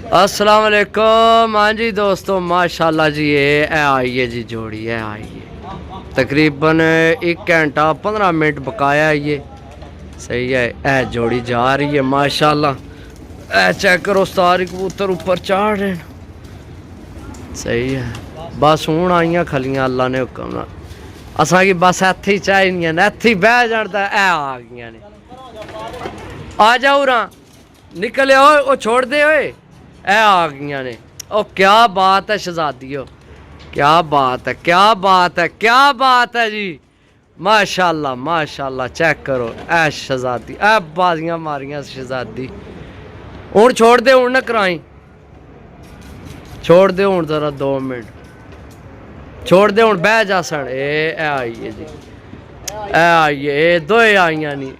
अस्सलाम वालेकुम। हाँ जी दोस्तों, माशाल्लाह जी ये आई है जी जोड़ी है आई है। तकरीबन 1 घंटा 15 मिनट बकाया ये सही है। ए जोड़ी जा रही है माशाल्लाह। ए चेक करो सारे कबूतर ऊपर चढ़ रहे हैं। सही है, बस हूँ आइया खलियां अल्लाह ने हुक्म नाल। असा की बस इत्थे ही चाहिए ने, इत्थे ही बह जाता। ए आ गई ने, आ जाओ रा निकले ओ छोड़ दे ओए। ए आ गई ने। ओ क्या बात है शहजादियो, क्या बात है, क्या बात है, क्या बात है जी। माशाल्लाह माशाल्लाह, चेक करो ए शहजादी, ए बाजियां मारियां शहजादी। हूँ छोड़ दे, हूँ ना कराई, छोड़ दे हूँ जरा 2 मिनट छोड़ दे, हूँ बह जा सन। ए आई है जी, ए आई है, ए दो आईया नी।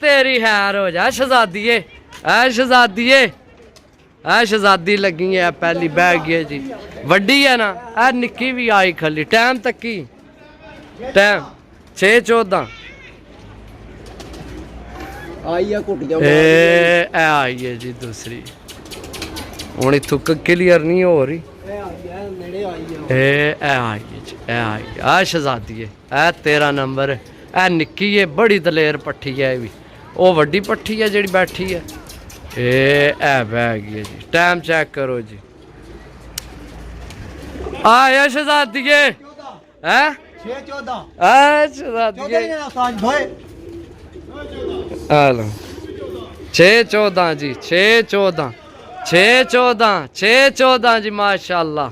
तेरी हैर हो जा शहजादीए, ऐ शहजादीए, ऐ शहजादी लगी है पहली बह गई है जी। वड्डी है ना, ऐ निक्की भी आई खली। टाइम तक की टाइम 6:14 आई है। ए आई है जी दूसरी। हूँ इतों क्लियर नहीं हो रही। ए आई है जी, ए आई है। आ शहजादी है, ए 13 नंबर है। ए निक्की है, बड़ी दलेर पट्ठी है भी। वो वड्डी पट्ठी है जी बैठी है। ए बह गई है जी। टाइम चेक करो जी। आया शहजादी है, 6:14 जी, 6:14 6:14 6:14 जी माशाल्लाह।